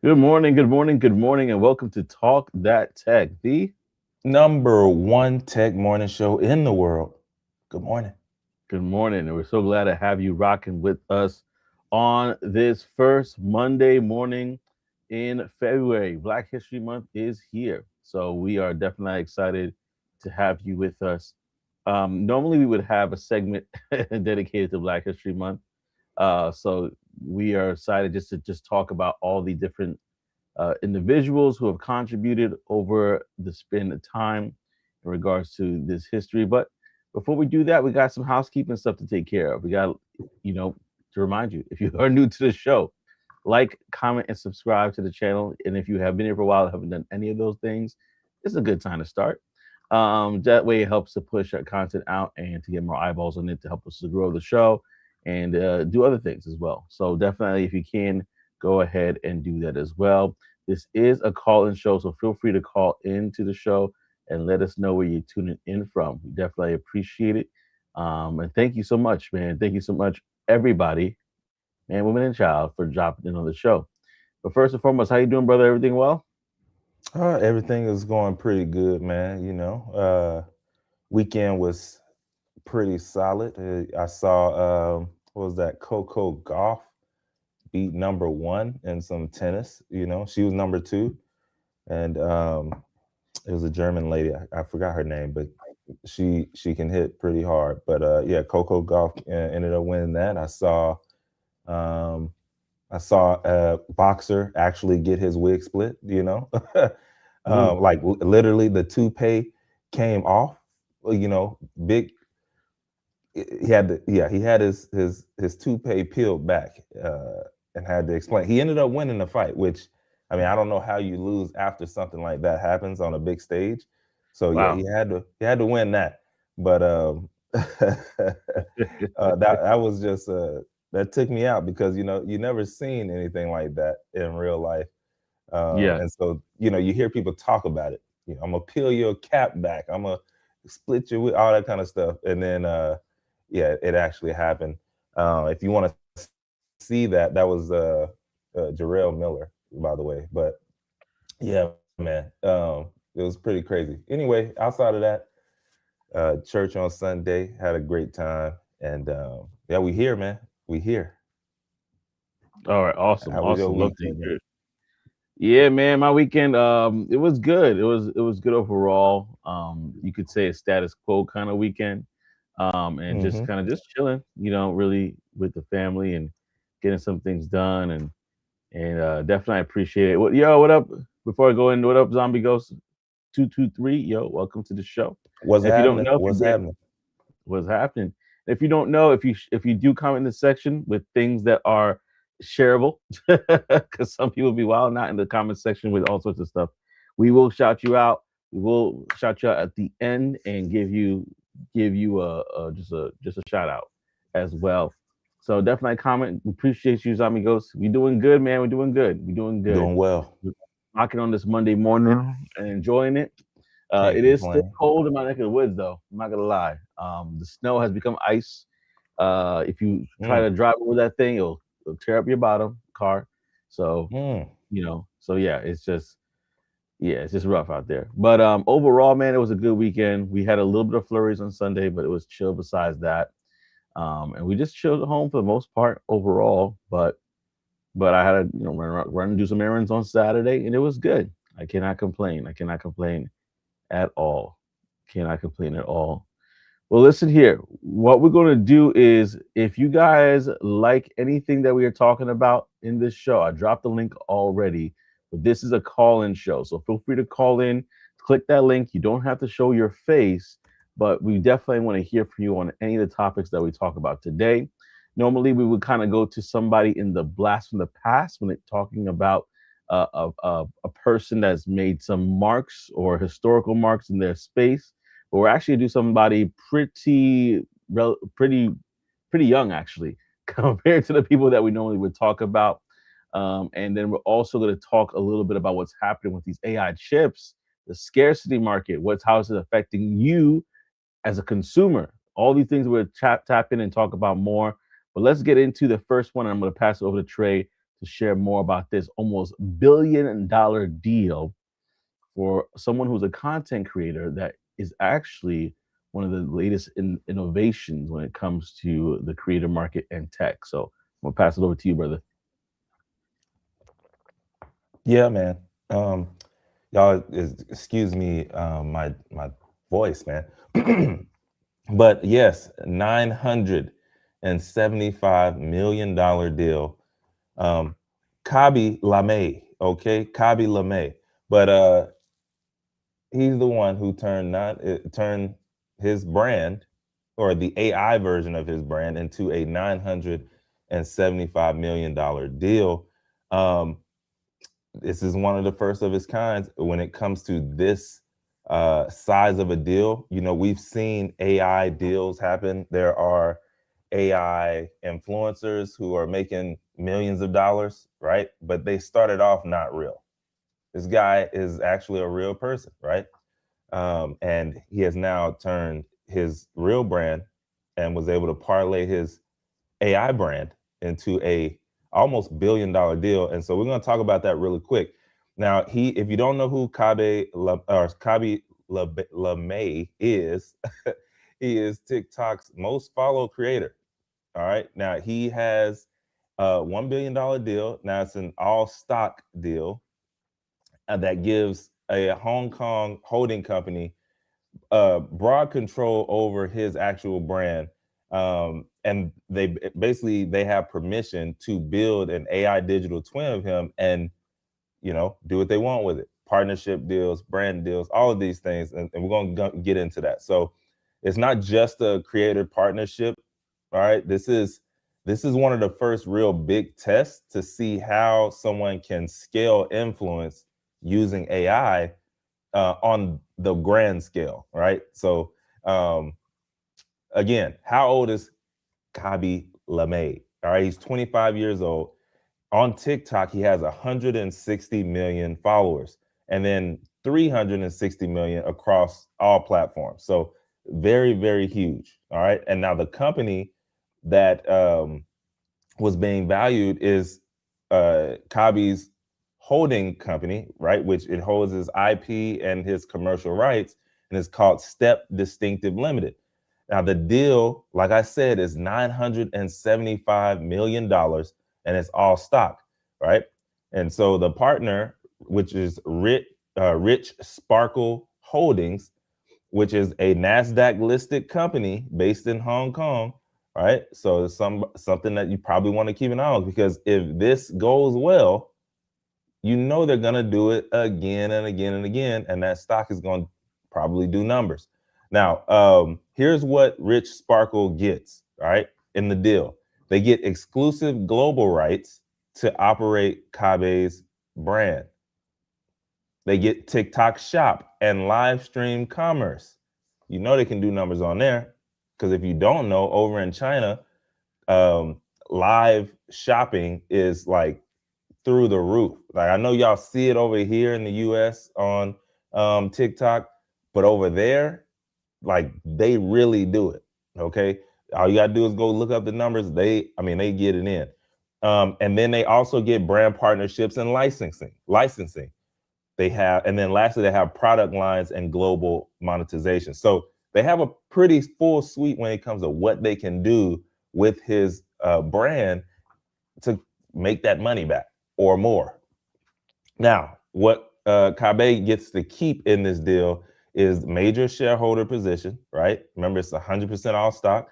Good morning, good morning, good morning, and welcome to Talk That Tech. The Number one tech morning show in the world. Good morning. Good morning, and we're so glad to have you rocking with us on this first Monday morning in February. Black History Month is here, so we are definitely excited to have you with us. Normally, we would have a segment dedicated to Black History Month, so we are excited just to talk about all the different individuals who have contributed over the span of time in regards to this history. But before we do that, we got some housekeeping stuff to take care of. We got, to remind you, if you are new to the show, like, comment, and subscribe to the channel. And if you have been here for a while and haven't done any of those things, it's a good time to start. That way, it helps to push our content out and to get more eyeballs on it to help us to grow the show and do other things as well. So definitely, if you can, go ahead and do that as well. This is a call-in show, so feel free to call into the show and let us know where you're tuning in from. We definitely appreciate it. And thank you so much, man. Thank you so much, everybody, man, woman, and child, for dropping in on the show. But first and foremost, how you doing, brother? Everything well? Everything is going pretty good, man. Weekend was pretty solid. I saw what was that? Coco Golf beat number one in some tennis. She was number two, and it was a German lady. I forgot her name, but she can hit pretty hard. But yeah, Coco Golf ended up winning that. Um, I saw a boxer actually get his wig split, literally the toupee came off, big. He had his toupee peeled back and had to explain. He ended up winning the fight, which, I mean, I don't know how you lose after something like that happens on a big stage. So yeah, Wow. he had to win that. But that was just that took me out because you never seen anything like that in real life, Yeah. and so you hear people talk about it. I'm gonna peel your cap back. I'm gonna split you with all that kind of stuff, and then yeah, it actually happened. If you want to see that, that was Jarrell Miller, by the way. But yeah, man, it was pretty crazy. Anyway, outside of that, church on Sunday, had a great time, and yeah, we here, man. We here. All right. Awesome. How was your Awesome. Love to weekend, man? hear it. Yeah, man, my weekend, it was good. It was good overall. You could say a status quo kind of weekend. And just Mm-hmm. kind of just chilling, really with the family and getting some things done and definitely appreciate it. What up? Before I go in, what up, Zombie Ghost 223? Yo, welcome to the show. What's If you don't happening? know, if you What's get happening? what's happening. If you don't know, if you do comment in the section with things that are shareable, because some people be wild not in the comment section with all sorts of stuff, we will shout you out. We will shout you out at the end and give you a shout out as well. So definitely comment. We appreciate you, Zombie Ghost. We doing good, man. We're doing good. We're doing good. Doing well. We're rocking on this Monday morning and enjoying it. Can't It is still complain. cold in my neck of the woods, though. I'm not gonna lie. The snow has become ice. If you try Mm, to drive over that thing, it'll tear up your bottom car. So mm. so yeah, it's just rough out there. But overall, man, it was a good weekend. We had a little bit of flurries on Sunday, but it was chill besides that. And we just chilled at home for the most part overall. But I had to run and do some errands on Saturday, and it was good. I cannot complain. I cannot complain at all. Cannot complain at all. Well, listen here. What we're going to do is if you guys like anything that we are talking about in this show, I dropped the link already, but this is a call in show. So feel free to call in, click that link. You don't have to show your face, but we definitely want to hear from you on any of the topics that we talk about today. Normally, we would kind of go to somebody in the blast from the past when it's talking about a person that's made some marks or historical marks in their space, but we're actually do somebody pretty young actually compared to the people that we normally would talk about. And then we're also going to talk a little bit about what's happening with these AI chips, the scarcity market, how is it affecting you as a consumer. All these things we'll tap in and talk about more. But let's get into the first one. I'm going to pass it over to Trey to share more about this almost $1 billion deal for someone who's a content creator that is actually one of the latest innovations when it comes to the creator market and tech. So I'm gonna pass it over to you, brother. Yeah, man. Y'all, excuse me, my voice, man. But yes, $975 million deal. Khaby Lame, okay, Khaby Lame. But he's the one who turned his brand, or the AI version of his brand, into a $975 million deal. Um, this is one of the first of its kinds when it comes to this size of a deal. You know, we've seen AI deals happen. There are AI influencers who are making millions of dollars, right? But they started off not real. This guy is actually a real person, right? And he has now turned his real brand and was able to parlay his AI brand into a almost $1 billion deal. And so we're going to talk about that really quick. Now, if you don't know who Khaby Lame is, he is TikTok's most followed creator. All right. Now he has a $1 billion deal. Now it's an all stock deal that gives a Hong Kong holding company broad control over his actual brand. And they have permission to build an AI digital twin of him and, you know, do what they want with it. Partnership deals, brand deals, all of these things. And we're going to get into that. So it's not just a creator partnership. All right. This is one of the first real big tests to see how someone can scale influence using AI on the grand scale, right? So, again, how old is Khaby Lame? All right, he's 25 years old. On TikTok, he has 160 million followers, and then 360 million across all platforms. So, very, very huge. All right, and now the company that was being valued is Khaby's holding company, right? Which it holds his IP and his commercial rights, and it's called Step Distinctive Limited. Now, the deal, like I said, is $975 million, and it's all stock, right? And so the partner, which is Rich Sparkle Holdings, which is a NASDAQ listed company based in Hong Kong, right? So it's something that you probably want to keep an eye on, because if this goes well, you know they're going to do it again and again and again, and that stock is going to probably do numbers. Now, here's what Rich Sparkle gets, right, in the deal. They get exclusive global rights to operate Khaby's brand. They get TikTok Shop and live stream commerce. You know they can do numbers on there, because if you don't know, over in China, live shopping is like through the roof. Like, I know y'all see it over here in the US on TikTok, but over there, like, they really do it. Okay. All you gotta do is go look up the numbers. They get it in. And then they also get brand partnerships and licensing. They have, and then lastly, they have product lines and global monetization. So they have a pretty full suite when it comes to what they can do with his brand to make that money back or more. Now, what Khaby gets to keep in this deal is major shareholder position, right? Remember, it's 100% all stock,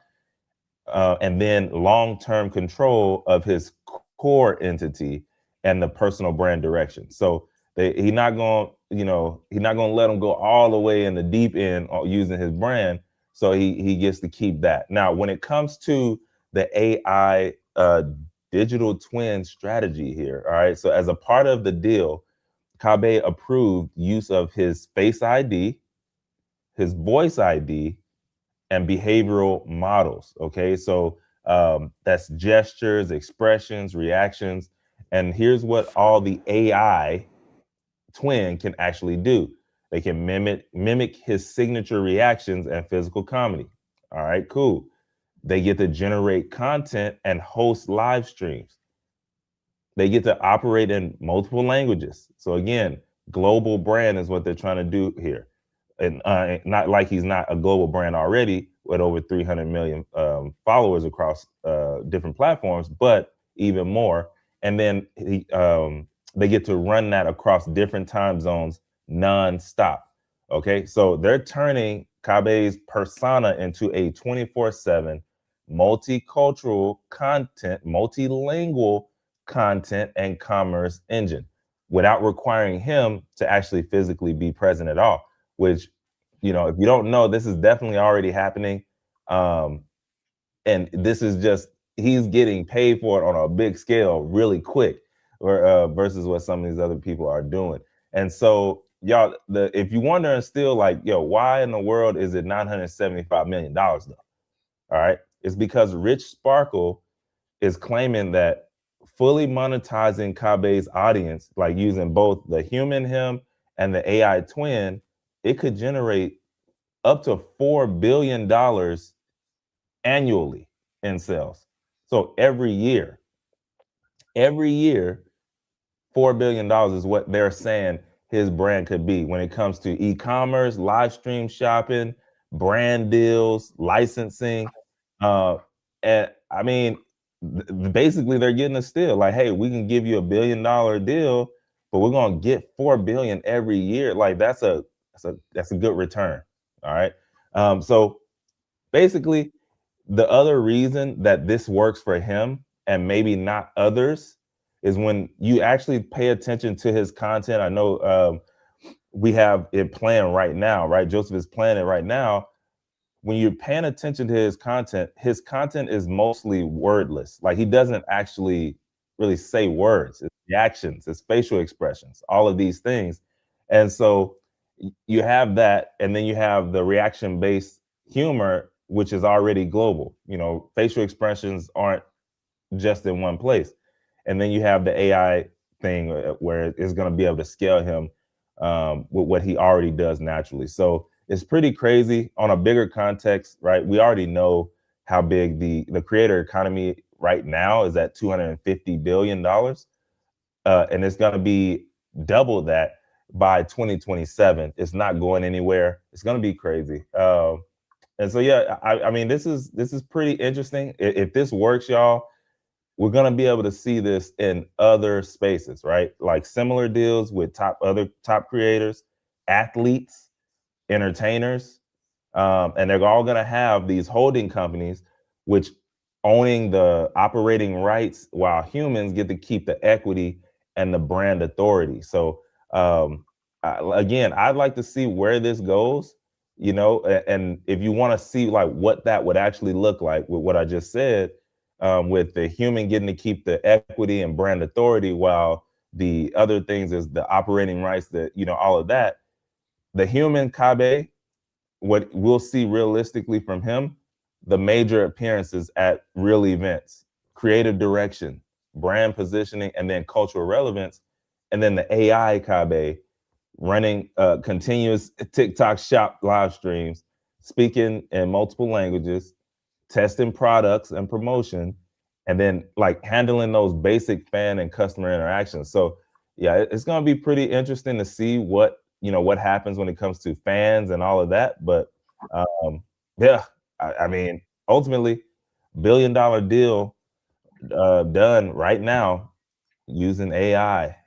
and then long-term control of his core entity and the personal brand direction. So he's not going to let him go all the way in the deep end using his brand. So he gets to keep that. Now, when it comes to the AI digital twin strategy here, all right. So as a part of the deal, Khaby approved use of his Face ID, his Voice ID, and behavioral models. Okay, so that's gestures, expressions, reactions, and here's what all the AI twin can actually do. They can mimic his signature reactions and physical comedy. All right, cool. They get to generate content and host live streams. They get to operate in multiple languages. So again, global brand is what they're trying to do here. And not like he's not a global brand already with over 300 million followers across different platforms, but even more. And then they get to run that across different time zones nonstop. Okay, so they're turning Khaby's persona into a 24/7 multicultural content, multilingual content and commerce engine without requiring him to actually physically be present at all, which, if you don't know, this is definitely already happening. And this is just, he's getting paid for it on a big scale really quick, or versus what some of these other people are doing. And so, y'all, if you wondering still, like, yo, why in the world is it $975 million though? All right, it's because Rich Sparkle is claiming that fully monetizing Khaby's audience, like using both the human him and the AI twin, it could generate up to $4 billion annually in sales. So every year, $4 billion is what they're saying his brand could be when it comes to e-commerce, live stream shopping, brand deals, licensing. And I mean, basically they're getting a steal. Like, hey, we can give you $1 billion deal, but we're gonna get 4 billion every year. Like that's a good return. All right. So basically, the other reason that this works for him and maybe not others is when you actually pay attention to his content. I know we have it playing right now, right? Joseph is playing it right now. When you're paying attention to his content is mostly wordless. Like he doesn't actually really say words. It's reactions, it's facial expressions, all of these things. And so you have that, and then you have the reaction-based humor, which is already global. Facial expressions aren't just in one place. And then you have the AI thing where it's going to be able to scale him with what he already does naturally. So it's pretty crazy on a bigger context, right? We already know how big the creator economy right now is at $250 billion. And it's going to be double that by 2027. It's not going anywhere. It's going to be crazy. And so, yeah, I mean, this is pretty interesting. If this works, y'all, we're going to be able to see this in other spaces, right? Like similar deals with other top creators, athletes, entertainers, and they're all going to have these holding companies, which owning the operating rights, while humans get to keep the equity and the brand authority. So again, I'd like to see where this goes, and if you want to see like what that would actually look like with what I just said, with the human getting to keep the equity and brand authority, while the other things is the operating rights, all of that. The human Khaby, what we'll see realistically from him, the major appearances at real events, creative direction, brand positioning, and then cultural relevance. And then the AI Khaby running continuous TikTok shop live streams, speaking in multiple languages, testing products and promotion, and then like handling those basic fan and customer interactions. So yeah, it's going to be pretty interesting to see what happens when it comes to fans and all of that. But yeah, I mean, ultimately, $1 billion deal done right now using AI.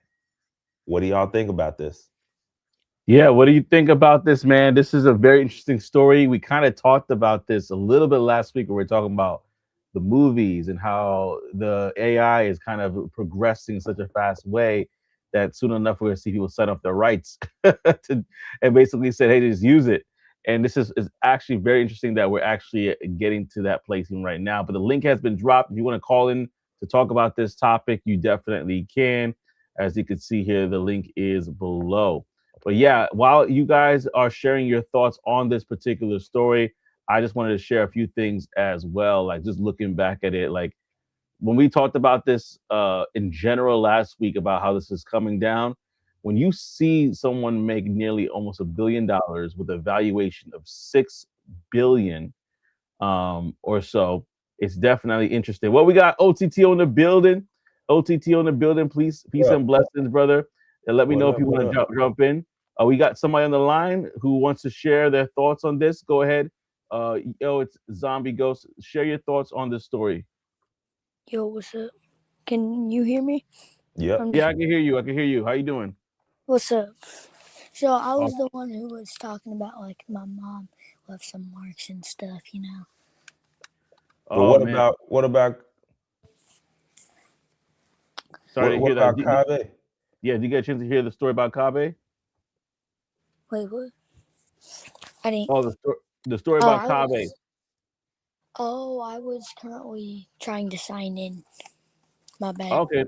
What do y'all think about this? Yeah, what do you think about this, man? This is a very interesting story. We kind of talked about this a little bit last week when we were talking about the movies and how the AI is kind of progressing in such a fast way that soon enough we're going to see people set up their rights and basically say, hey, just use it. And this is actually very interesting that we're actually getting to that placing right now. But the link has been dropped. If you want to call in to talk about this topic, you definitely can. As you can see here, the link is below. But yeah, while you guys are sharing your thoughts on this particular story, I just wanted to share a few things as well. Like just looking back at it, like when we talked about this in general last week about how this is coming down, when you see someone make nearly almost $1 billion with a valuation of 6 billion or so, it's definitely interesting. Well, we got OTT on the building. OTT on the building. Peace and blessings, brother. And let me know if you want to jump in. We got somebody on the line who wants to share their thoughts on this. Go ahead. It's Zombie Ghost. Share your thoughts on this story. Yo, what's up? Can you hear me? Yep. Yeah, I can hear you. I can hear you. How you doing? What's up? So I was the one who was talking about like my mom left some marks and stuff, you know. But what about Sorry to hear about that. Khaby? Yeah, did you get a chance to hear the story about Khaby? Wait, what? I didn't. Oh, the story about Khaby. I was currently trying to sign in. My bad. Okay,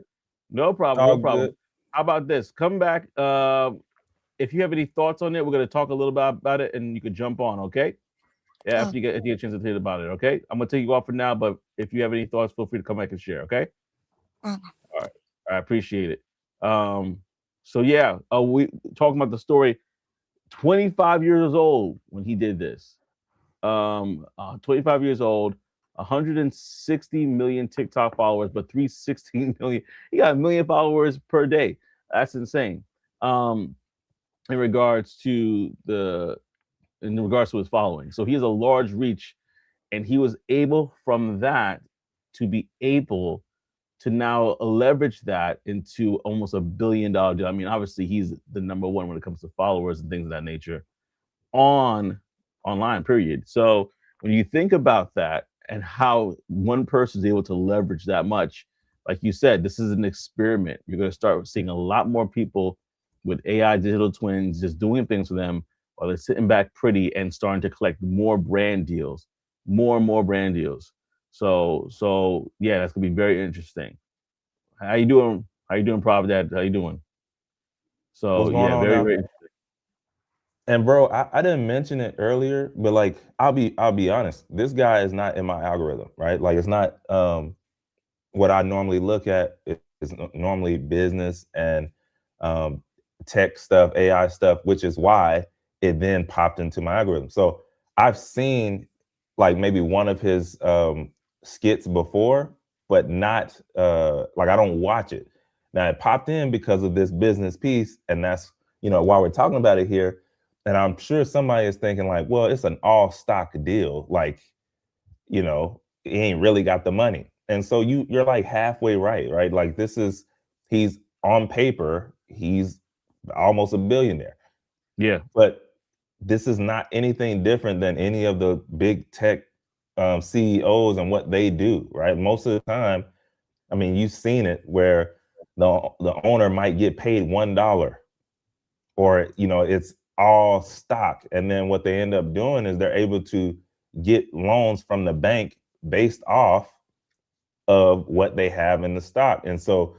no problem. All No problem. good. How about this? Come back. If you have any thoughts on it, we're gonna talk a little bit about it, and you can jump on. Okay. Yeah, if you get a chance to hear about it. Okay. I'm gonna take you off for now, but if you have any thoughts, feel free to come back and share. Okay. All right. I appreciate it. So yeah, we talking about the story. 25 years old when he did this. 25 years old, 160 million TikTok followers, but 316 million. He got 1 million followers per day. That's insane. In regards to his following. So he has a large reach, and he was able from that to be able to now leverage that into almost $1 billion deal. I mean, obviously he's the number one when it comes to followers and things of that nature online, period. So when you think about that and how one person is able to leverage that much, like you said, this is an experiment. You're going to start seeing a lot more people with AI digital twins just doing things for them while they're sitting back pretty and starting to collect more brand deals, more and more brand deals. So yeah, that's gonna be very interesting. How you doing? How you doing, Prof Dad? How you doing? So What's going yeah, on very, now? very interesting. And bro, I didn't mention it earlier, but like I'll be honest, this guy is not in my algorithm, right? Like it's not what I normally look at. Is normally business and tech stuff, AI stuff, which is why it then popped into my algorithm. So I've seen like maybe one of his skits before, but not like I don't watch it. Now it popped in because of this business piece, and that's why we're talking about it here. And I'm sure somebody is thinking like, well, it's an all stock deal, like he ain't really got the money. And so you're like halfway right? Like he's on paper, he's almost a billionaire. Yeah. But this is not anything different than any of the big tech CEOs and what they do, right? Most of the time, I mean, you've seen it where the owner might get paid $1 or, it's all stock. And then what they end up doing is they're able to get loans from the bank based off of what they have in the stock. And so,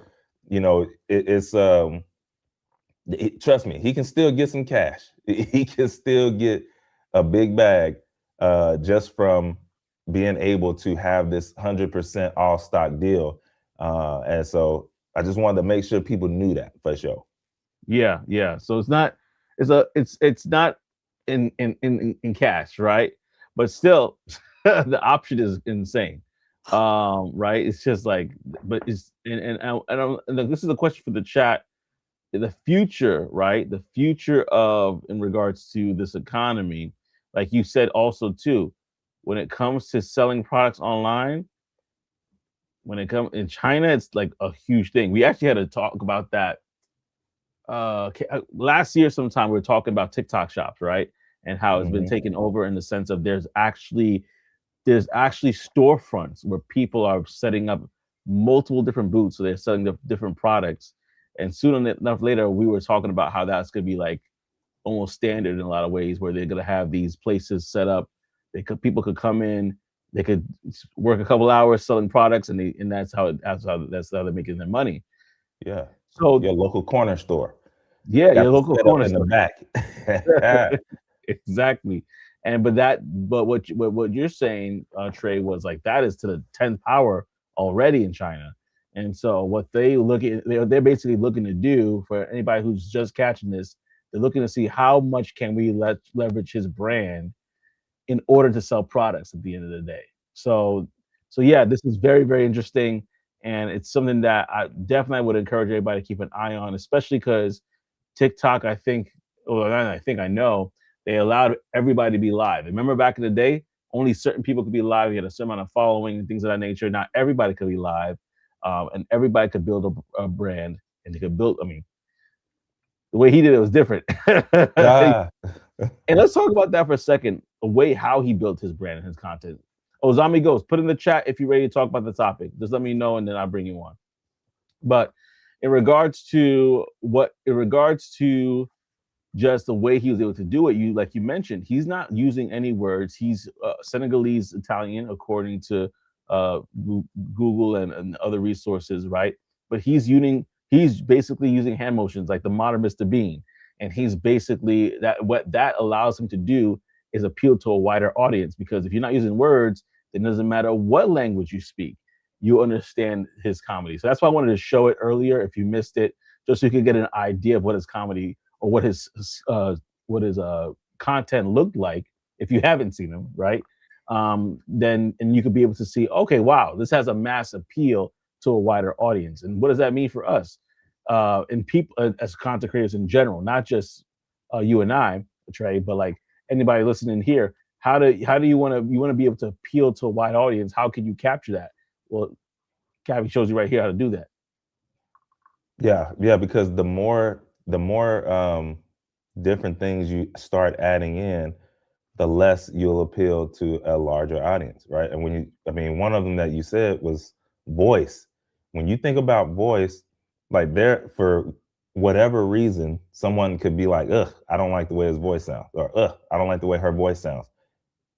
trust me, he can still get some cash. He can still get a big bag just from being able to have this 100% all stock deal. And so I just wanted to make sure people knew that for sure. Yeah. So it's not in cash, right? But still, the option is insane. Right? It's just like, but it's and this is a question for the chat. The future, right? The future of in regards to this economy, like you said also too, when it comes to selling products online, when it comes in China, it's like a huge thing. We actually had to talk about that last year sometime. We were talking about TikTok shops, right? And how it's been taken over in the sense of there's actually storefronts where people are setting up multiple different booths, so they're selling the different products. And soon enough later, we were talking about how that's going to be like almost standard in a lot of ways, where they're going to have these places set up. People could come in, they could work a couple hours selling products, and that's how they're making their money. Yeah. So your local corner store. Yeah, your local corner store in the back. Exactly. But what you're saying, Trey, was like that is to the 10th power already in China. And so what they're basically looking to do, for anybody who's just catching this, they're looking to see how much can we leverage his brand in order to sell products at the end of the day. So yeah, this is very, very interesting. And it's something that I definitely would encourage everybody to keep an eye on, especially because TikTok, I think, or I think I know, they allowed everybody to be live. Remember back in the day, only certain people could be live. You had a certain amount of following and things of that nature. Not everybody could be live, and everybody could build a brand, and they could build. I mean, the way he did it was different. Ah, And let's talk about that for a second. The way how he built his brand and his content. Ozami Ghost, put in the chat if you're ready to talk about the topic. Just let me know, and then I'll bring you on. But in regards to just the way he was able to do it, like you mentioned, he's not using any words. He's Senegalese Italian, according to Google and other resources, right? But he's basically using hand motions like the modern Mr. Bean, and he's basically what that allows him to do is appeal to a wider audience, because if you're not using words, it doesn't matter what language you speak, you understand his comedy. So that's why I wanted to show it earlier if you missed it, just so you could get an idea of what his comedy or what his content looked like if you haven't seen him, right? Then and you could be able to see, okay, wow, this has a mass appeal to a wider audience. And what does that mean for us and people as content creators in general, not just you and I, Trey, but like anybody listening here? How do you want to be able to appeal to a wide audience? How can you capture that? Well, Khaby shows you right here how to do that. yeah, because the more different things you start adding in, the less you'll appeal to a larger audience, right? And one of them that you said was voice. When you think about voice, like for whatever reason, someone could be like, ugh, I don't like the way his voice sounds, or ugh, I don't like the way her voice sounds.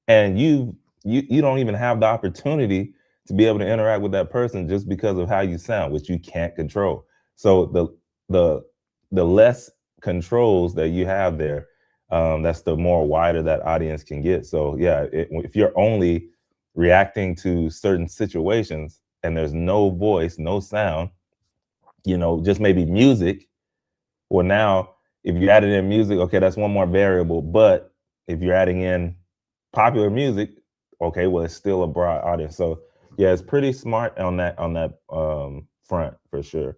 And you don't even have the opportunity to be able to interact with that person just because of how you sound, which you can't control. So the less controls that you have there, that's the more wider that audience can get. So yeah, if you're only reacting to certain situations and there's no voice, no sound, just maybe music. Well, now if you added in music, okay, that's one more variable. But if you're adding in popular music, okay, well, it's still a broad audience. So yeah, it's pretty smart on that front for sure.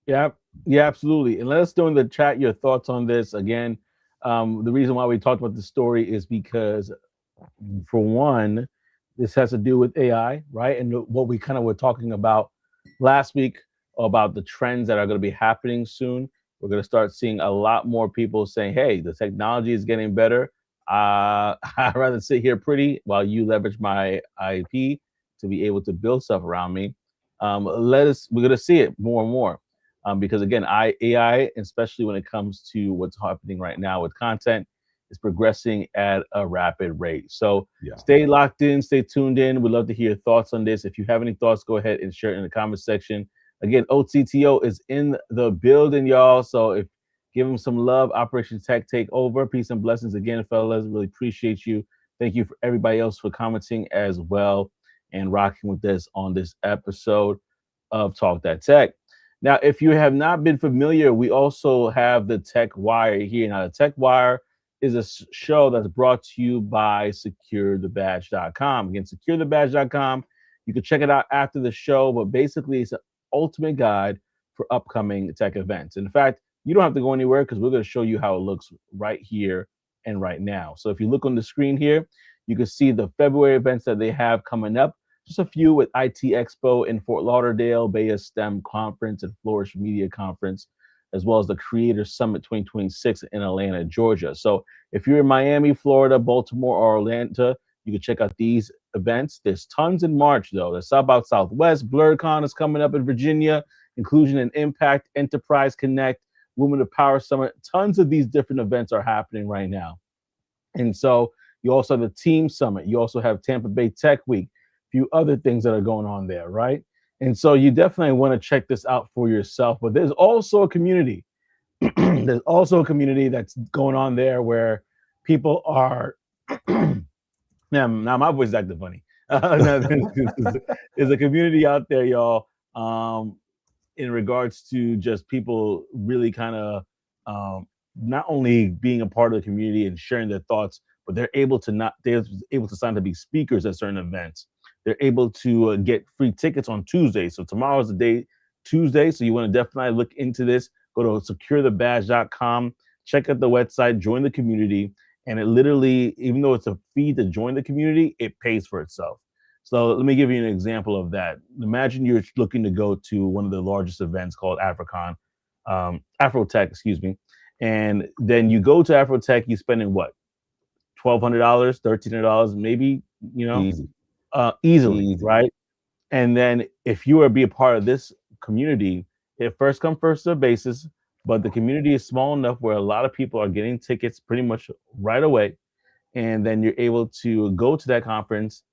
Yeah, absolutely. And let us know in the chat your thoughts on this. Again, the reason why we talked about this story is because, for one, this has to do with AI, right? And what we kind of were talking about last week about the trends that are going to be happening soon. We're going to start seeing a lot more people saying, hey, the technology is getting better. I'd rather sit here pretty while you leverage my IP to be able to build stuff around me. We're going to see it more and more. Because again, AI, especially when it comes to what's happening right now with content, is progressing at a rapid rate. So Stay locked in, stay tuned in. We'd love to hear your thoughts on this. If you have any thoughts, go ahead and share it in the comment section. Again, OTTO is in the building, y'all. So give them some love. Operation Tech Take Over. Peace and blessings again, fellas. Really appreciate you. Thank you for everybody else for commenting as well and rocking with us on this episode of Talk That Tech. Now, if you have not been familiar, we also have the Tech Wire here. Now, the Tech Wire is a show that's brought to you by SecureTheBadge.com. Again, SecureTheBadge.com. You can check it out after the show, but basically it's an ultimate guide for upcoming tech events. In fact, you don't have to go anywhere because we're going to show you how it looks right here and right now. So if you look on the screen here, you can see the February events that they have coming up. Just a few with IT Expo in Fort Lauderdale, Bay of STEM Conference, and Flourish Media Conference, as well as the Creator Summit 2026 in Atlanta, Georgia. So if you're in Miami, Florida, Baltimore, or Atlanta, you can check out these events. There's tons in March, though. The South by Southwest, BlurCon is coming up in Virginia, Inclusion and Impact, Enterprise Connect, Women of Power Summit. Tons of these different events are happening right now. And so you also have the Team Summit. You also have Tampa Bay Tech Week. Few other things that are going on there, right? And so you definitely want to check this out for yourself. But there's also a community. There's also a community that's going on there where people are. Now my voice is acting funny. There's a community out there, y'all. In regards to just people really kind of not only being a part of the community and sharing their thoughts, but they're able to sign to be speakers at certain events. they're able to get free tickets on Tuesday. So tomorrow is the day, Tuesday. So you want to definitely look into this. Go to securethebadge.com, check out the website, join the community. And it literally, even though it's a fee to join the community, it pays for itself. So let me give you an example of that. Imagine you're looking to go to one of the largest events called Afrotech, excuse me. And then you go to Afrotech, you spending what? $1,200, $1,300, maybe, Easy. easily, right? And then if you are be a part of this community, it first come first serve basis, but the community is small enough where a lot of people are getting tickets pretty much right away, and then you're able to go to that conference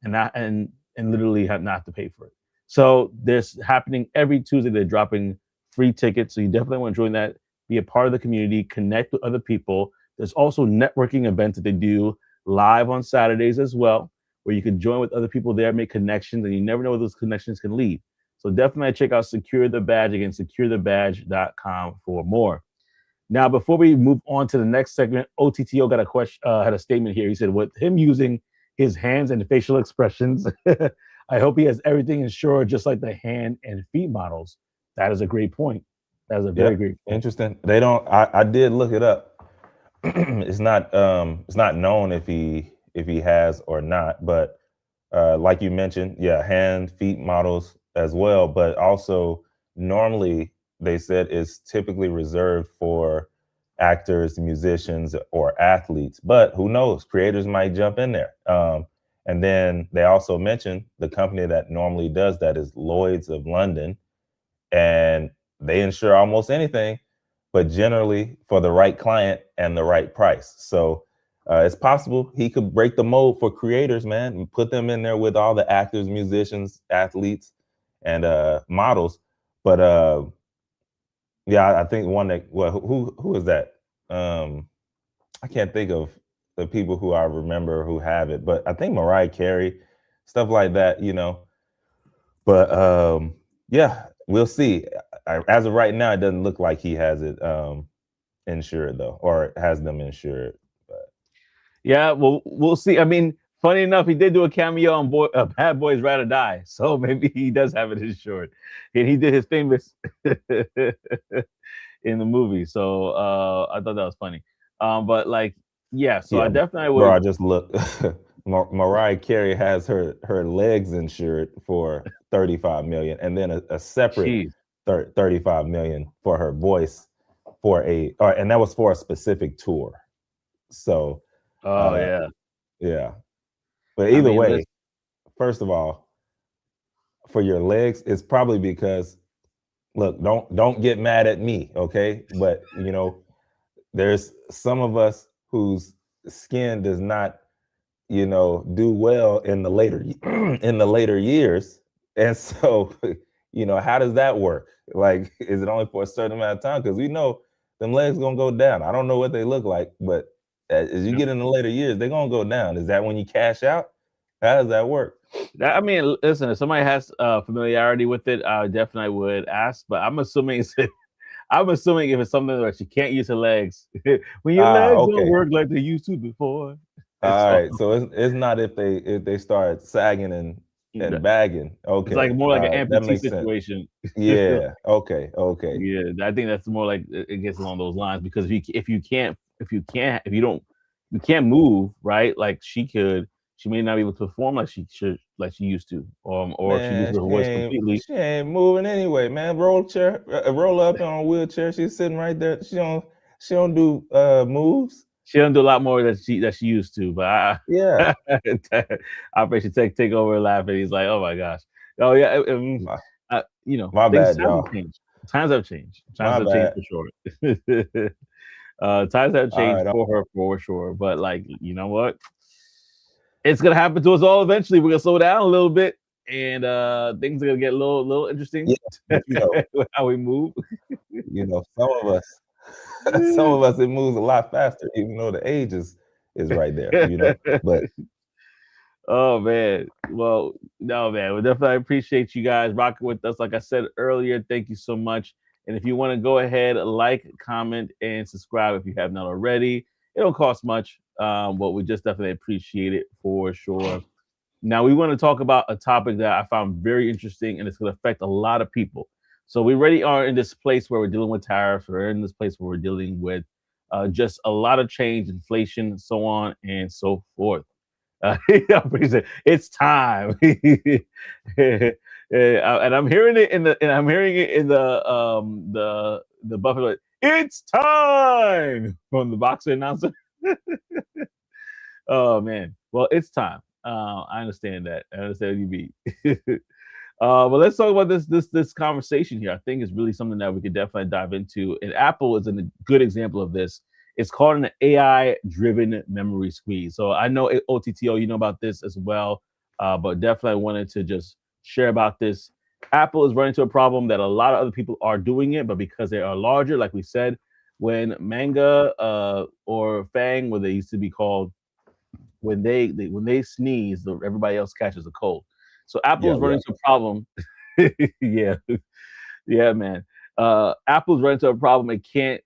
and not and literally have not to pay for it. So there's happening every Tuesday. They're dropping free tickets, so you definitely want to join that, be a part of the community, connect with other people. There's also networking events that they do live on Saturdays as well, where you can join with other people there, make connections, and you never know where those connections can lead. So definitely check out Secure the Badge, again, securethebadge.com for more. Now, before we move on to the next segment, OTTO got a question, had a statement here. He said, with him using his hands and facial expressions, I hope he has everything insured just like the hand and feet models. That is a great point. That is a very great point. Interesting. They don't. I did look it up. It's not known if he has or not, but like you mentioned, hand, feet models as well, but also normally they said it's typically reserved for actors, musicians, or athletes, but who knows, creators might jump in there. And then they also mentioned the company that normally does that is Lloyd's of London, and they insure almost anything, but generally for the right client and the right price. So it's possible he could break the mold for creators, man, and put them in there with all the actors, musicians, athletes, and models. But I think one that, who is that? I can't think of the people who I remember who have it, but I think Mariah Carey, stuff like that, But we'll see. As of right now, it doesn't look like he has it insured though, or has them insured. But yeah, well, we'll see. I mean, funny enough, he did do a cameo on Bad Boys Ride or Die, so maybe he does have it insured, and he did his famous in the movie. So I thought that was funny. But I definitely would. Bro, I just looked. Mariah Carey has her legs insured for $35 million, and then a separate $35 million for her voice and that was for a specific tour. So, yeah. But either way, first of all, for your legs, it's probably because, look, don't get mad at me, okay? But there's some of us whose skin does not, do well in the later years, and so how does that work? Like, is it only for a certain amount of time? Because we know them legs gonna go down. I don't know what they look like, but as you get in the later years, they're gonna go down. Is that when you cash out? How does that work? I mean, listen, if somebody has familiarity with it, I definitely would ask. But I'm assuming if it's something that you can't use your legs when your legs don't work like they used to before. All right, so it's not if they start sagging and bagging. Okay, it's like more like an amputee situation. Yeah. Okay. Yeah, I think that's more like it gets along those lines, because if you can't move, right? Like she may not be able to perform like she used to, or she loses her voice completely. She ain't moving anyway, man. Roll up on a wheelchair. She's sitting right there. She don't do moves. She doesn't do a lot more that she used to, but Operation take over laughing. He's like, oh my gosh, oh yeah, my bad, y'all. Times have changed. Times have changed for sure. Times have changed for her for sure. But you know what? It's gonna happen to us all eventually. We're gonna slow down a little bit, and things are gonna get a little interesting. How we move. Some of us it moves a lot faster, even though the age is right there. But oh man, well, no man, we definitely appreciate you guys rocking with us. Like I said earlier, thank you so much. And if you want to go ahead, like, comment, and subscribe if you have not already. It don't cost much, but we just definitely appreciate it for sure. Now we want to talk about a topic that I found very interesting, and it's going to affect a lot of people. So we already are in this place where we're dealing with tariffs. We're in this place where we're dealing with just a lot of change, inflation, so on and so forth. It's time, and I'm hearing it in the Buffalo. It's time from the boxer announcer. Oh man, well it's time. I understand that. I understand what you mean. But let's talk about this conversation here. I think it's really something that we could definitely dive into. And Apple is a good example of this. It's called an AI-driven memory squeeze. So I know OTTO, you know about this as well, but definitely wanted to just share about this. Apple is running into a problem that a lot of other people are doing it, but because they are larger, like we said, when Manga or Fang, what they used to be called, when they sneeze, everybody else catches a cold. So Apple's running into a problem. Yeah, yeah, man. Apple's running into a problem it can't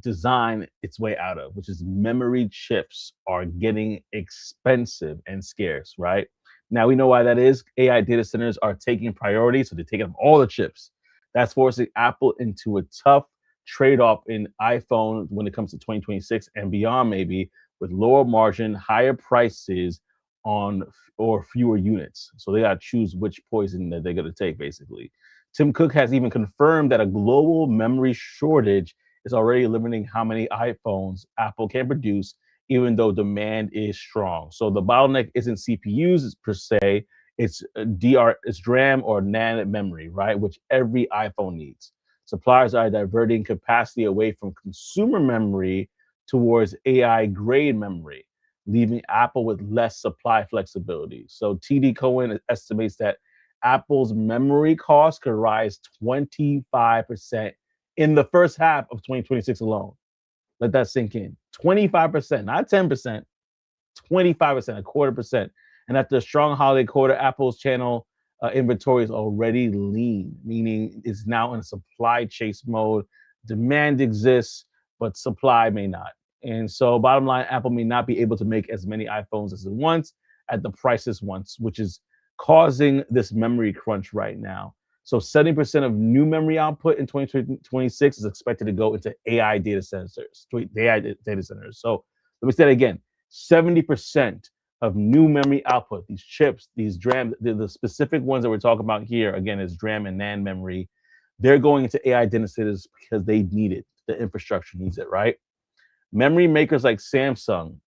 design its way out of, which is memory chips are getting expensive and scarce, right? Now we know why that is. AI data centers are taking priority, so they're taking up all the chips. That's forcing Apple into a tough trade-off in iPhone when it comes to 2026 and beyond, maybe with lower margin, higher prices on or fewer units. So they got to choose which poison that they're going to take, basically. Tim Cook has even confirmed that a global memory shortage is already limiting how many iPhones Apple can produce, even though demand is strong. So the bottleneck isn't CPUs per se, it's it's DRAM or NAND memory, right? Which every iPhone needs. Suppliers are diverting capacity away from consumer memory towards AI grade memory, leaving Apple with less supply flexibility. So TD Cohen estimates that Apple's memory costs could rise 25% in the first half of 2026 alone. Let that sink in. 25%, not 10%, 25%, a quarter percent. And after a strong holiday quarter, Apple's channel inventory is already lean, meaning it's now in supply chase mode. Demand exists, but supply may not. And so, bottom line, Apple may not be able to make as many iPhones as it wants at the prices once, which is causing this memory crunch right now. So 70% of new memory output in 2026 is expected to go into AI data centers. So let me say that again. 70% of new memory output, these chips, these DRAM, the specific ones that we're talking about here, again, is DRAM and NAND memory. They're going into AI data centers because they need it. The infrastructure needs it, right? Memory makers like Samsung,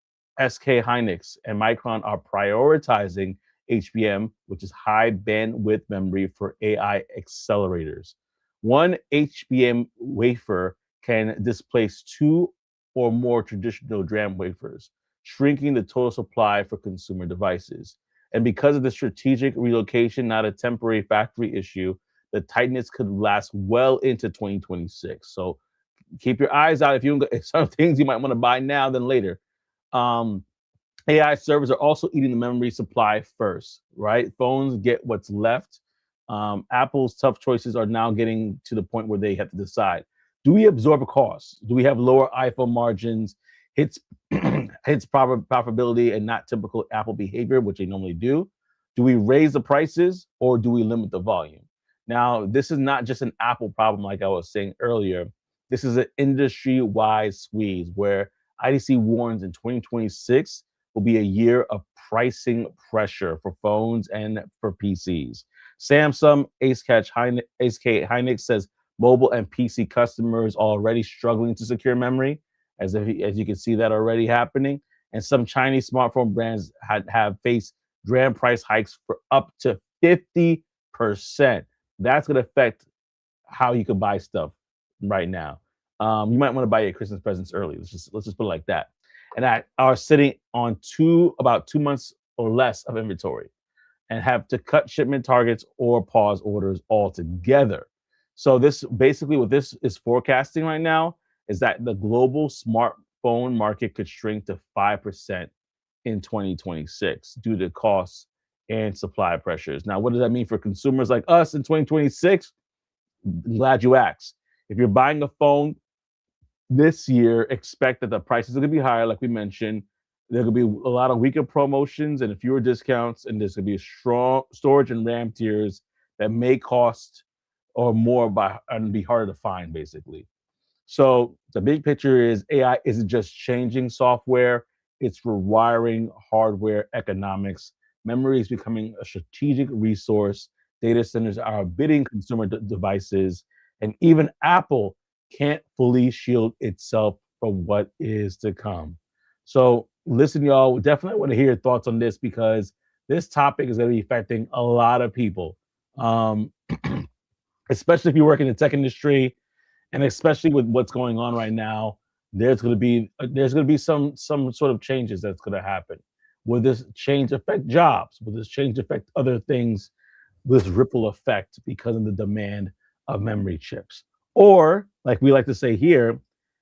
SK Hynix, and Micron are prioritizing HBM, which is high bandwidth memory for AI accelerators. One HBM wafer can displace two or more traditional DRAM wafers, shrinking the total supply for consumer devices. And because of the strategic relocation, not a temporary factory issue, the tightness could last well into 2026. So keep your eyes out if some things you might want to buy now than later. AI servers are also eating the memory supply first, right? Phones get what's left. Apple's tough choices are now getting to the point where they have to decide: do we absorb a cost? Do we have lower iPhone margins, hits proper profitability, and not typical Apple behavior, which they normally do? Do we raise the prices or do we limit the volume? Now, this is not just an Apple problem, like I was saying earlier. This is an industry-wide squeeze where IDC warns in 2026 will be a year of pricing pressure for phones and for PCs. Samsung, SK Hynix says mobile and PC customers already struggling to secure memory, as you can see that already happening. And some Chinese smartphone brands have faced DRAM price hikes for up to 50%. That's going to affect how you can buy stuff right now. You might want to buy your Christmas presents early. Let's just put it like that. And that are sitting on about 2 months or less of inventory and have to cut shipment targets or pause orders altogether. So this basically what this is forecasting right now is that the global smartphone market could shrink to 5% in 2026 due to costs and supply pressures. Now, what does that mean for consumers like us in 2026? Glad you asked. If you're buying a phone this year, expect that the prices are going to be higher, like we mentioned. There could be a lot of weaker promotions and fewer discounts, and there's going to be strong storage and RAM tiers that may cost or more and be harder to find, basically. So the big picture is AI isn't just changing software, it's rewiring hardware economics. Memory is becoming a strategic resource. Data centers are bidding consumer devices, and even Apple can't fully shield itself from what is to come. So listen, y'all, we definitely want to hear your thoughts on this because this topic is going to be affecting a lot of people, especially if you work in the tech industry, and especially with what's going on right now. There's going to be some sort of changes that's going to happen. Will this change affect jobs? Will this change affect other things? This ripple effect because of the demand of memory chips, or like we like to say here,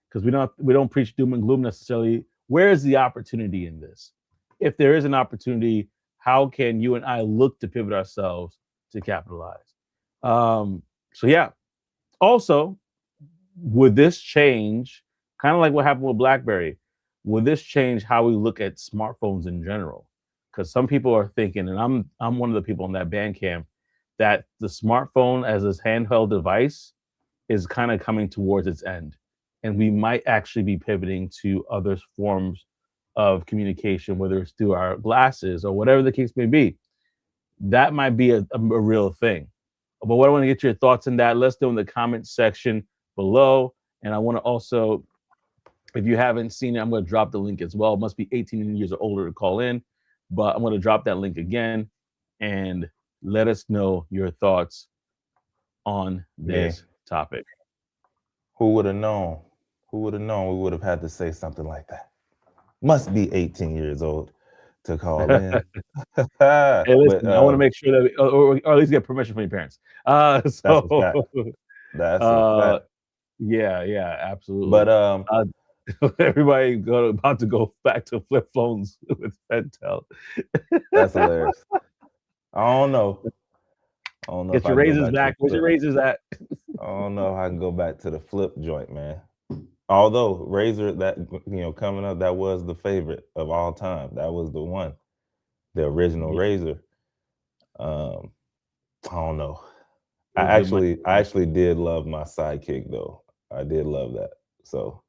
because we don't preach doom and gloom necessarily. Where is the opportunity in this? If there is an opportunity, how can you and I look to pivot ourselves to capitalize? So yeah. Also, would this change, kind of like what happened with BlackBerry? Would this change how we look at smartphones in general? Because some people are thinking, and I'm one of the people in that band camp, that the smartphone as this handheld device is kind of coming towards its end, and we might actually be pivoting to other forms of communication, whether it's through our glasses or whatever the case may be. That might be a real thing. But what I want to get your thoughts on that, let's do in the comment section below. And I want to also, if you haven't seen it, I'm going to drop the link as well. It must be 18 years or older to call in, but I'm going to drop that link again and let us know your thoughts on this topic. Who would have known? Who would have known we would have had to say something like that? Must be 18 years old to call in. Hey, listen, I want to make sure that, or at least get permission from your parents. That's a fact. That's a fact. Yeah, absolutely. But everybody about to go back to flip phones with FedTel. That's hilarious. I don't know. Get your razors back. Where's your razors at? I don't know if I can go back to the flip joint, man. Although razor, that coming up, that was the favorite of all time. That was the one, the original razor. I don't know. I actually did love my Sidekick though. I did love that. So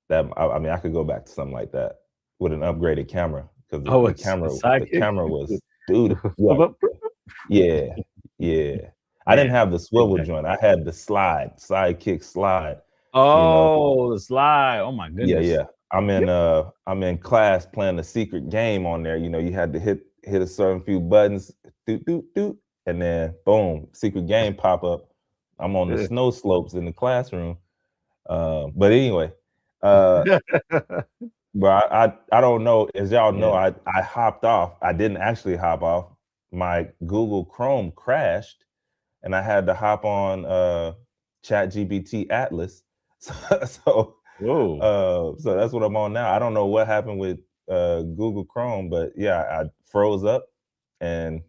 that I could go back to something like that with an upgraded camera because the camera was dude. Yeah. I didn't have the swivel joint. I had the Sidekick slide. The slide. Oh my goodness. Yeah. I'm in class playing a secret game on there. You had to hit a certain few buttons, doot, and then boom, secret game pop up. I'm on the snow slopes in the classroom. But anyway, but I don't know. As y'all know, I hopped off. I didn't actually hop off. My Google Chrome crashed, and I had to hop on ChatGPT Atlas. So that's what I'm on now. I don't know what happened with Google Chrome, but yeah, I froze up and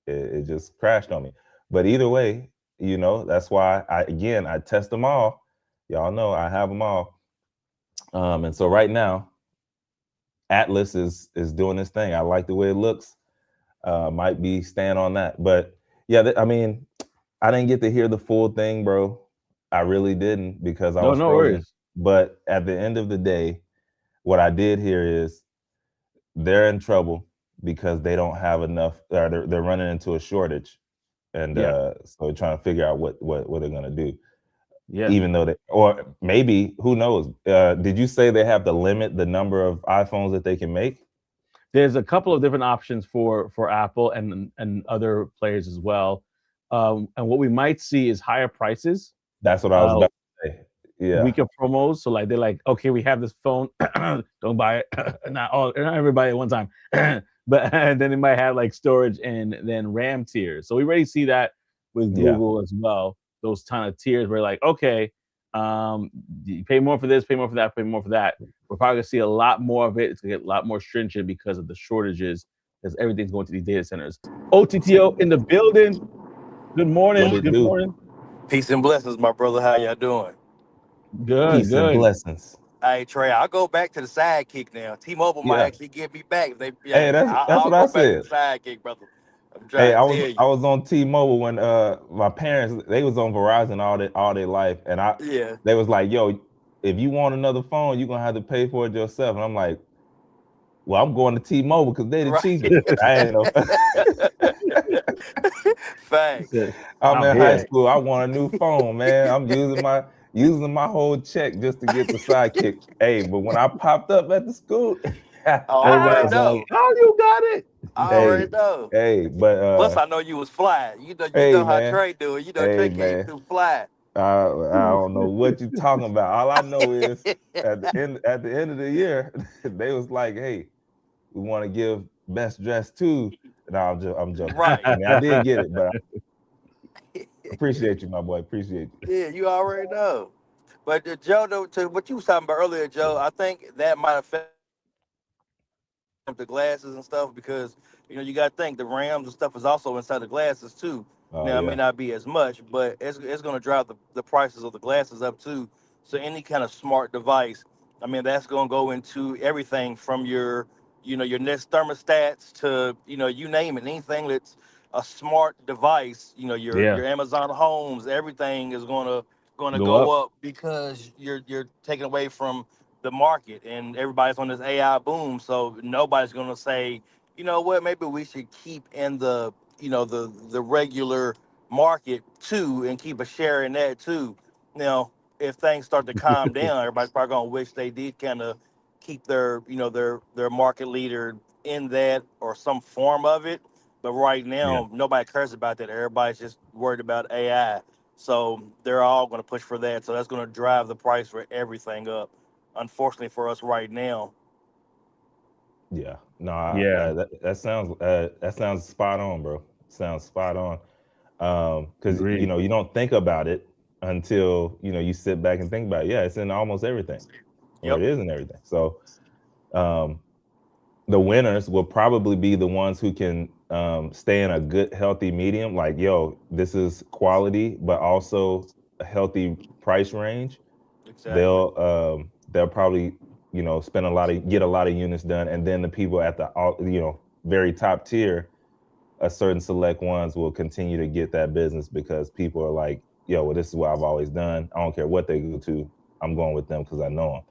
it just crashed on me. But either way, that's why I test them all. Y'all know I have them all. And so right now, Atlas is doing this thing. I like the way it looks. Might be staying on that. But yeah, I didn't get to hear the full thing, bro. I really didn't because I was frozen. Worries. But at the end of the day, what I did hear is they're in trouble because they don't have enough. They're running into a shortage, and so they're trying to figure out what they're gonna do. Yeah. Even though or maybe, who knows? Did you say they have to limit the number of iPhones that they can make? There's a couple of different options for Apple and other players as well. And what we might see is higher prices. That's what I was about to say. Yeah. Weaker promos. So they're like, okay, we have this phone, don't buy it. not everybody at one time. But and then they might have like storage and then RAM tiers. So we already see that with Google as well. Those kind of tiers where like, okay, you pay more for this, pay more for that, pay more for that. We're probably gonna see a lot more of it. It's gonna get a lot more stringent because of the shortages, because everything's going to these data centers. OTTO in the building. Good morning. Morning. Peace and blessings, my brother. How y'all doing? Good. Peace and blessings. Hey Trey, I'll go back to the sidekick now. T-Mobile might Yeah. actually get me back if they. Hey, Yeah, that's I'll what I go back to said. the sidekick, brother. I'm Hey, trying to tell I you. was on T-Mobile when my parents, they was on Verizon all their life, and Yeah. they was like, yo, if you want another phone, you're gonna have to pay for it yourself. And I'm like, well, I'm going to T-Mobile because they the Right. cheapest. I ain't know. He Facts. said, I'm I'm in high here. Facts. school. I want a new phone, man. I'm using my whole check just to get the sidekick. Hey, but when I popped up at the school, I already Everybody's like, know. "Oh, you got it." I hey, already know. but Plus, I know you was fly. You hey, know how man, Trey do it. You know hey, Trey came man. through fly. I don't know what you're talking about. All I know is at the end of the year, they was like, "Hey, we want to give best dressed too." No, I'm joking. Right. I mean, I did get it, but I appreciate you, my boy. Appreciate you. Yeah, you already know. But Joe, though, to what you was talking about earlier, Joe, I think that might affect the glasses and stuff because you got to think the RAMs and stuff is also inside the glasses too. Oh Now it may yeah, not be as much, but it's going to drive the prices of the glasses up too. So any kind of smart device, I mean, that's going to go into everything from your Nest thermostats to you name it, anything that's a smart device. Yeah, Your Amazon homes, everything is going to go up. go up because you're taking away from the market and everybody's on this AI boom. So nobody's gonna say, you know what, maybe we should keep in the regular market too and keep a share in that too. Now, if things start to calm down, everybody's probably gonna wish they did kind of keep their market leader in that or some form of it. But right Yeah, now, nobody cares about that. Everybody's just worried about AI. So they're all going to push for that. So that's going to drive the price for everything up. Unfortunately for us right now. yeah. No, yeah, that sounds spot on, bro. Sounds spot on. Because agreed. you don't think about it until you sit back and think about it. Yeah, it's in almost everything, or Yep. it is in everything. So um, the winners will probably be the ones who can stay in a good, healthy medium. Like, yo, this is quality, but also a healthy price range. Exactly. They'll probably spend get a lot of units done, and then the people at the very top tier, a certain select ones will continue to get that business because people are like, yo, well, this is what I've always done. I don't care what they go to. I'm going with them because I know